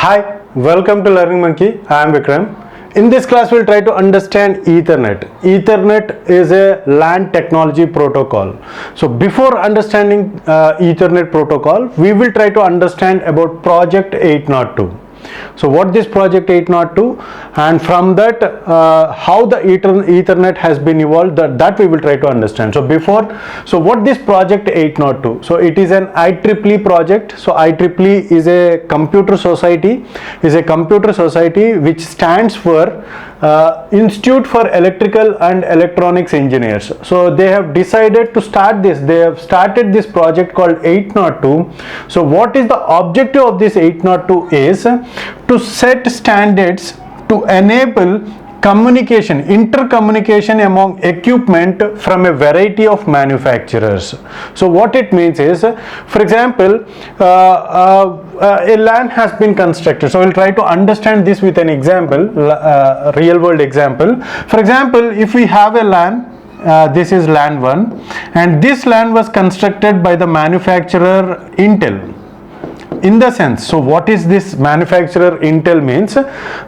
Hi, welcome to Learning Monkey. I am Vikram. In this class, we'll try to understand Ethernet. Ethernet is a LAN technology protocol. So before understanding Ethernet protocol, we will try to understand about Project 802. So what this Project 802, and from that how the Ethernet has been evolved, that we will try to understand. So what this Project 802, so it is an IEEE project. So IEEE is a computer society, which stands for Institute for Electrical and Electronics Engineers. So they have decided to start this. They have started this project called 802. So what is the objective of this 802 is to set standards to enable communication, intercommunication among equipment from a variety of manufacturers. So what it means is, for example, a LAN has been constructed. So we'll try to understand this with an example, real world example. For example, if we have a LAN, this is LAN 1, and this LAN was constructed by the manufacturer Intel. In the sense, so what is this manufacturer Intel means?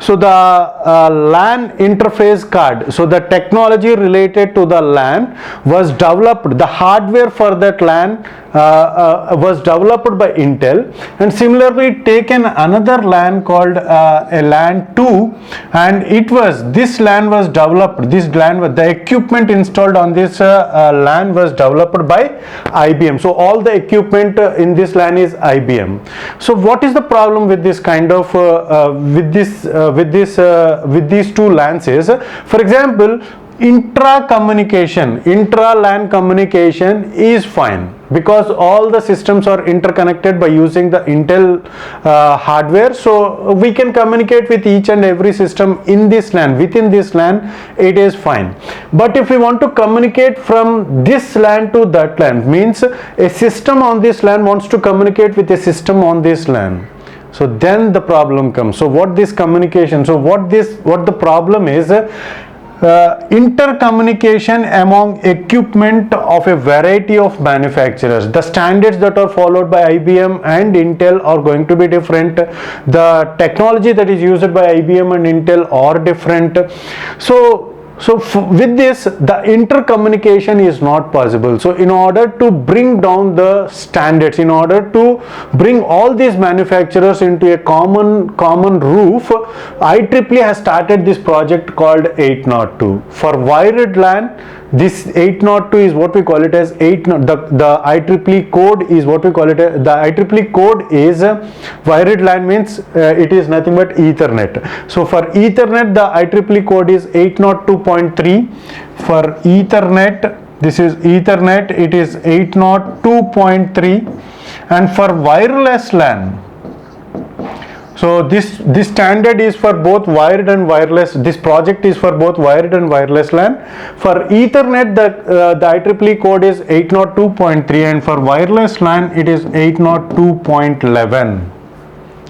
So the LAN interface card, so the technology related to the LAN was developed, the hardware for that LAN was developed by Intel, and similarly taken another LAN called a LAN 2, and this LAN was developed, the equipment installed on this LAN was developed by IBM. So all the equipment in this LAN is IBM. So what is the problem with this kind of with these two LANs is, for example, intra-LAN communication is fine because all the systems are interconnected by using the Intel hardware. So we can communicate with each and every system in this LAN, within this LAN, it is fine. But if we want to communicate from this LAN to that LAN, means a system on this LAN wants to communicate with a system on this LAN. So then the problem comes. So what the problem is, intercommunication among equipment of a variety of manufacturers. The standards that are followed by IBM and Intel are going to be different. The technology that is used by IBM and Intel are different. So with this, the intercommunication is not possible. So in order to bring down the standards, in order to bring all these manufacturers into a common roof, IEEE has started this project called 802. For wired LAN, this 802 is what we call it as the IEEE code is what we call it. The IEEE code is wired LAN means it is nothing but Ethernet. So for Ethernet, the IEEE code is 802.3. For Ethernet, this is Ethernet, it is 802.3. And for wireless LAN, so this standard is for both wired and wireless. This project is for both wired and wireless LAN. For Ethernet, the IEEE code is 802.3, and for wireless LAN it is 802.11.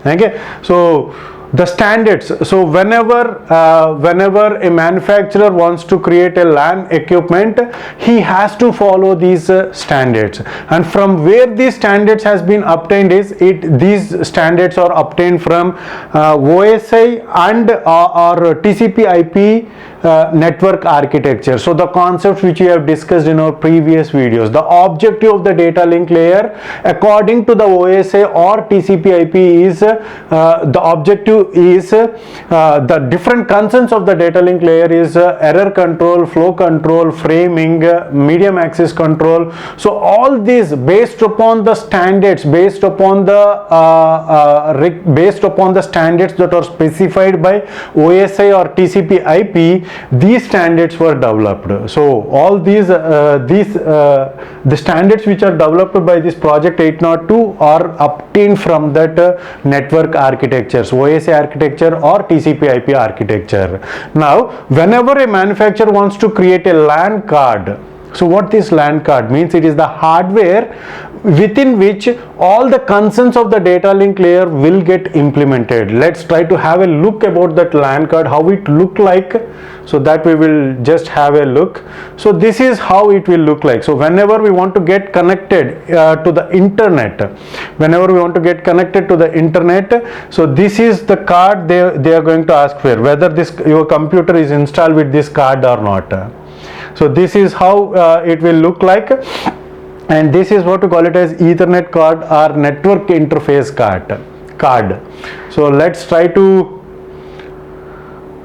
Okay, so the standards. So whenever a manufacturer wants to create a LAN equipment, he has to follow these standards. And from where these standards has been obtained is these standards are obtained from OSI and or TCP/IP network architecture. So the concepts which we have discussed in our previous videos, the objective of the data link layer according to the OSI or TCP/IP is the objective is the different concerns of the data link layer is error control, flow control, framing, medium access control. So all these based upon the standards, based upon the standards that are specified by OSI or TCP/IP, these standards were developed. So all the standards which are developed by this Project 802 are obtained from that network architectures, OSI architecture or TCP/IP architecture. Now, whenever a manufacturer wants to create a LAN card, so what this LAN card means, it is the hardware within which all the concerns of the data link layer will get implemented. Let's try to have a look about that LAN card, how it look like, so that we will just have a look. So this is how it will look like. So whenever we want to get connected to the internet, so this is the card they are going to ask for, whether your computer is installed with this card or not. So this is how it will look like, and this is what we call it as Ethernet card or network interface card. So let's try to,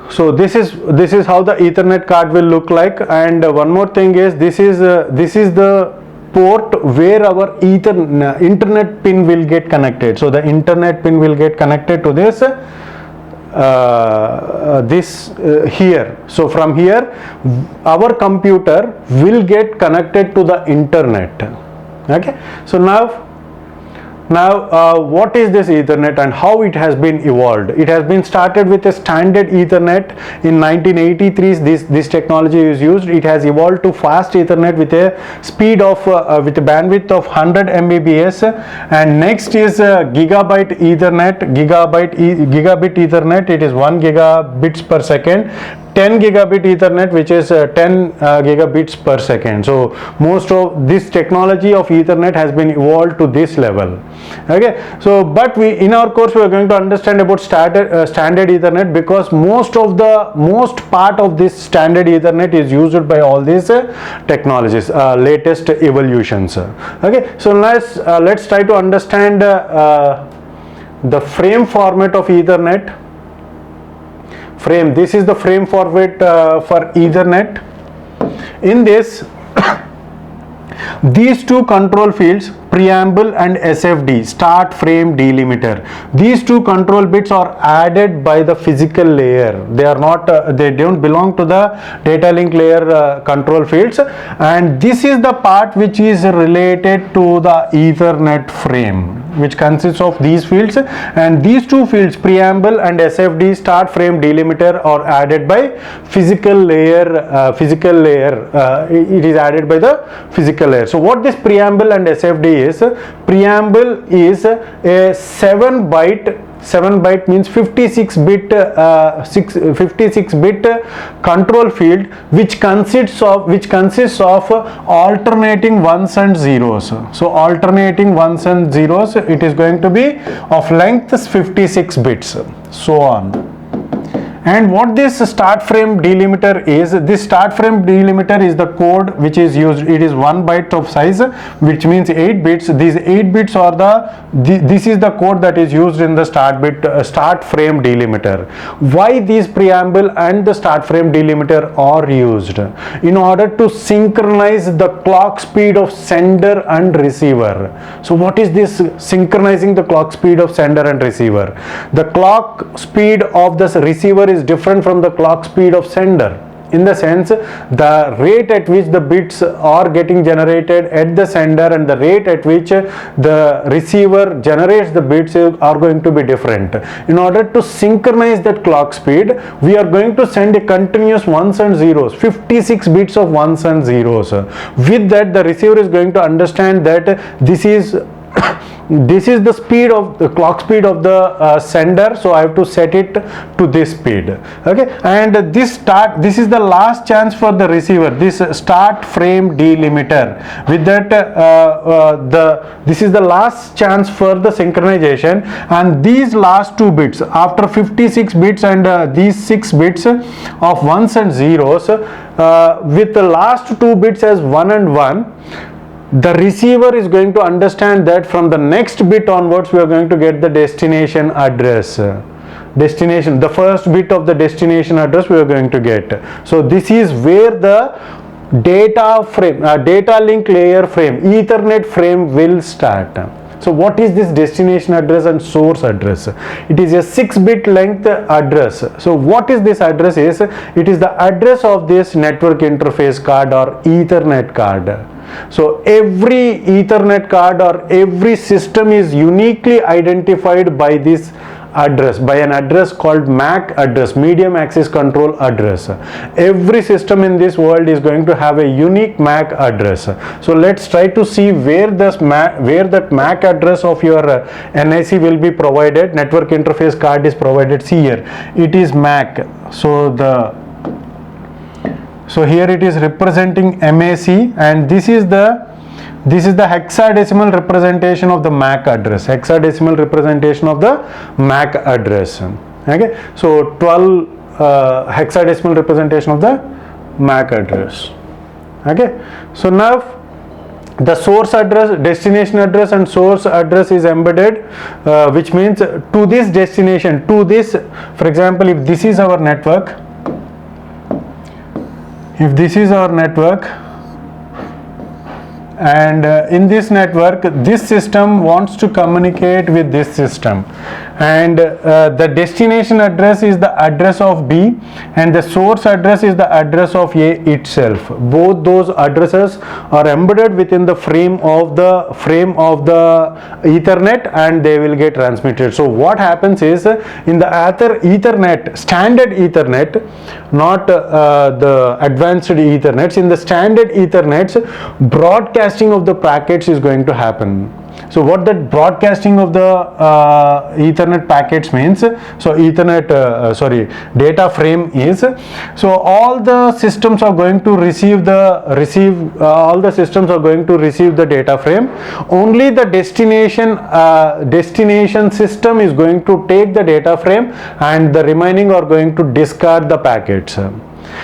so this is how the Ethernet card will look like. And one more thing is, this is the port where our internet pin will get connected. So the internet pin will get connected to this here. So from here our computer will get connected to the internet. Okay, so now what is this Ethernet and how it has been evolved? It has been started with a standard Ethernet in 1983. This technology is used. It has evolved to fast Ethernet with a speed of with a bandwidth of 100 Mbps, and next is gigabit Ethernet. It is 1 gigabits per second. 10 gigabit Ethernet, which is 10 gigabits per second. So most of this technology of Ethernet has been evolved to this level. Okay, so but in our course we are going to understand about standard Ethernet, because most part of this standard Ethernet is used by all these technologies, latest evolutions. Okay, so let's try to understand the frame format of Ethernet. Frame, this is the frame format for Ethernet. In this these two control fields, preamble and SFD, start frame delimiter, these two control bits are added by the physical layer. They are not they don't belong to the data link layer control fields, and this is the part which is related to the Ethernet frame, which consists of these fields, and these two fields, preamble and SFD, start frame delimiter, are added by physical layer. It is added by the physical layer. So what this preamble and SFD is? Preamble is a 7 byte means 56 bit control field, which consists of alternating ones and zeros. So alternating ones and zeros, it is going to be of length 56 bits, so on. And what this start frame delimiter is, this start frame delimiter is the code which is used. It is 1 byte of size, which means 8 bits. These 8 bits are this is the code that is used in the start frame delimiter. Why these preamble and the start frame delimiter are used? In order to synchronize the clock speed of sender and receiver. So what is this synchronizing the clock speed of sender and receiver? The clock speed of the receiver is different from the clock speed of sender, in the sense the rate at which the bits are getting generated at the sender and the rate at which the receiver generates the bits are going to be different. In order to synchronize that clock speed, we are going to send a continuous ones and zeros, 56 bits of ones and zeros. With that, the receiver is going to understand that this is the speed of the clock speed of the sender, so I have to set it to this speed. Okay, and this is the last chance for the receiver, this start frame delimiter. With that, this is the last chance for the synchronization, and these last two bits, after 56 bits and these 6 bits of ones and zeros, with the last 2 bits as 1 and 1, the receiver is going to understand that from the next bit onwards we are going to get the destination address. The first bit of the destination address we are going to get. So this is where the data link layer frame, Ethernet frame will start. So what is this destination address and source address? It is a 6-bit length address. So what is this address is? It is the address of this network interface card or Ethernet card. So every Ethernet card or every system is uniquely identified by this address, by an address called MAC address, medium access control address. Every system in this world is going to have a unique MAC address. So let's try to see where that MAC address of your NIC will be provided. Network interface card is provided. See here, it is MAC. So here it is representing MAC, and this is the hexadecimal representation of the MAC address. Hexadecimal representation of the MAC address. Okay, so 12 hexadecimal representation of the MAC address. Okay, so now the source address, destination address and source address is embedded, which means to this destination, to this, for example, if this is our network, and in this network this system wants to communicate with this system, and the destination address is the address of B and the source address is the address of A itself. Both those addresses are embedded within the frame of the Ethernet, and they will get transmitted. So what happens is, in the Ethernet, standard Ethernet, not the advanced Ethernets, in the standard Ethernets, broadcasting of the packets is going to happen. So what that broadcasting of the Ethernet packets means, so data frame is, so all the systems are going to receive the data frame. Only the destination system is going to take the data frame, and the remaining are going to discard the packets.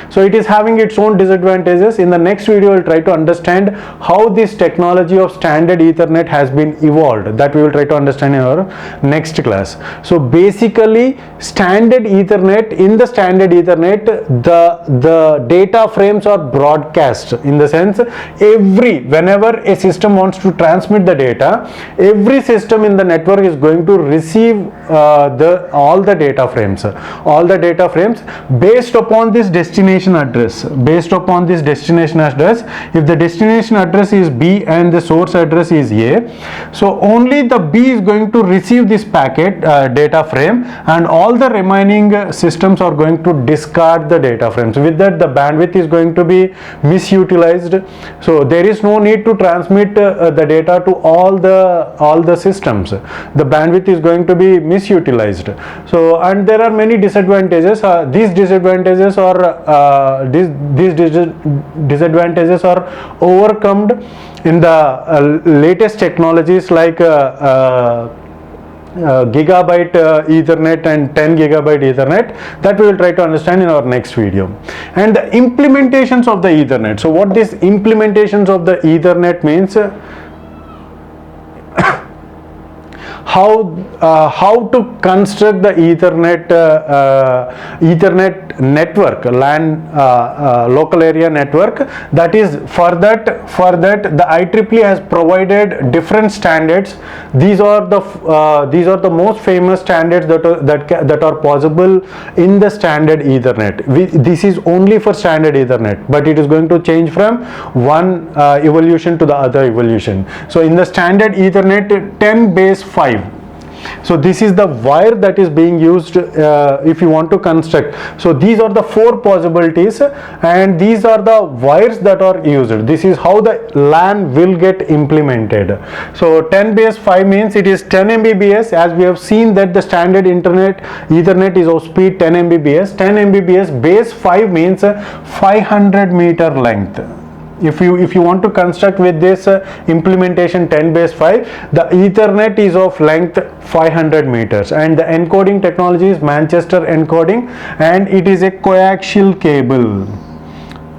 So it is having its own disadvantages. In the next video, we will try to understand how this technology of standard Ethernet has been evolved. That we will try to understand in our next class. So basically, standard Ethernet, in the standard Ethernet, the data frames are broadcast, in the sense, whenever a system wants to transmit the data, every system in the network is going to receive all the data frames based upon this destination address. If the destination address is B and the source address is A, so only the B is going to receive this packet data frame, and all the remaining systems are going to discard the data frames. With that, the bandwidth is going to be misutilized. So there is no need to transmit the data to all the systems. The bandwidth is going to be misutilized. So, and there are many disadvantages. These disadvantages are overcome in the latest technologies like gigabyte Ethernet and 10 gigabyte Ethernet, that we will try to understand in our next video. And the implementations of the Ethernet. So what these implementations of the Ethernet means, how to construct the Ethernet network, LAN, local area network. That is, for that the IEEE has provided different standards. These are the most famous standards that are possible in the standard Ethernet. This is only for standard Ethernet, but it is going to change from one evolution to the other evolution. So in the standard Ethernet 10/5, so this is the wire that is being used if you want to construct. So these are the four possibilities, and these are the wires that are used. This is how the LAN will get implemented. So 10/5 means it is 10 Mbps, as we have seen that the standard Ethernet is of speed 10 Mbps. 10 Mbps base 5 means 500 meter length. If you want to construct with this implementation 10/5, the Ethernet is of length 500 meters, and the encoding technology is Manchester encoding, and it is a coaxial cable.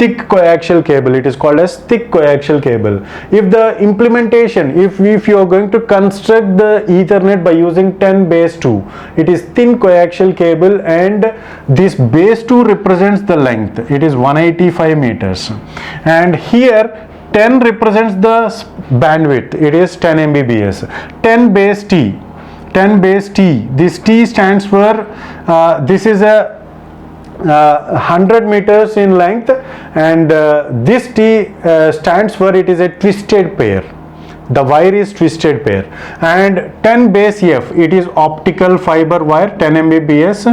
Thick coaxial cable, it is called as thick coaxial cable. If the implementation, if you are going to construct the Ethernet by using 10/2, it is thin coaxial cable, and this base 2 represents the length, it is 185 meters, and here 10 represents the bandwidth, it is 10 Mbps. 10/T, this T stands for this is a 100 meters in length, and this T stands for, it is a twisted pair. the wire is twisted pair, and 10 base F, it is optical fiber wire 10 Mbps,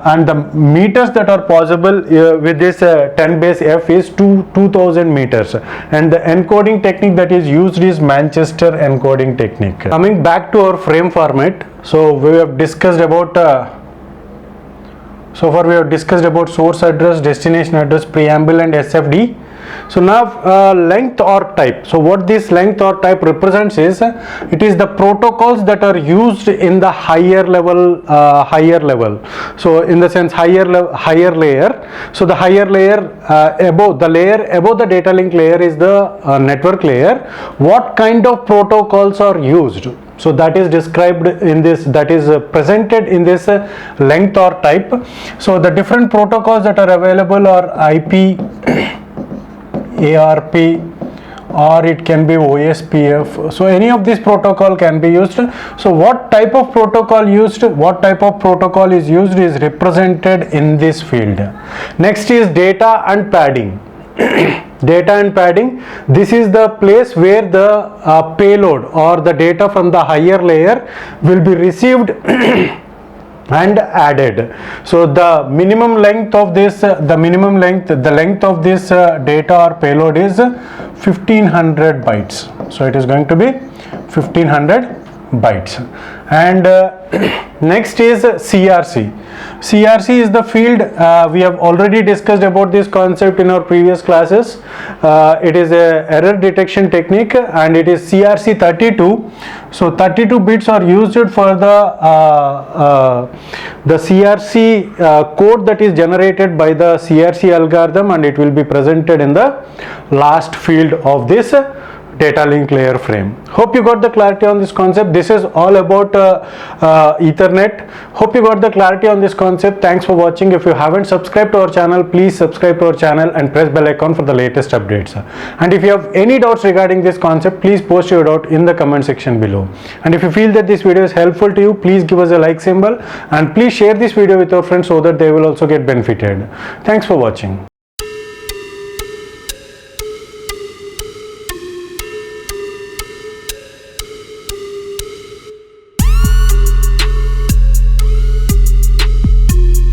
and the meters that are possible with this 10 base F is 2000 meters, and the encoding technique that is used is Manchester encoding technique. Coming back to our frame format, so we have discussed about so far we have discussed about source address, destination address, preamble and SFD. So now length or type. So what this length or type represents is it is the protocols that are used in the higher level. So in the sense higher layer. So the higher layer above the data link layer is the network layer. What kind of protocols are used? So that is described in this, that is presented in this length or type. So the different protocols that are available are IP, ARP, or it can be OSPF. So any of this protocol can be used. So what type of protocol used, what type of protocol is used is represented in this field. Next is data and padding. Data and padding, this is the place where the payload or the data from the higher layer will be received and added. So the minimum length of this the length of this data or payload is 1500 bytes. So it is going to be 1500 bytes. And next is CRC. CRC is the field, we have already discussed about this concept in our previous classes. It is a error detection technique, and it is CRC 32. So 32 bits are used for the CRC code that is generated by the CRC algorithm, and it will be presented in the last field of this data link layer frame. Hope you got the clarity on this concept. This is all about Ethernet. Hope you got the clarity on this concept. Thanks for watching. If you haven't subscribed to our channel, please subscribe to our channel and press bell icon for the latest updates. And if you have any doubts regarding this concept, please post your doubt in the comment section below. And if you feel that this video is helpful to you, please give us a like symbol, and please share this video with your friends so that they will also get benefited. Thanks for watching.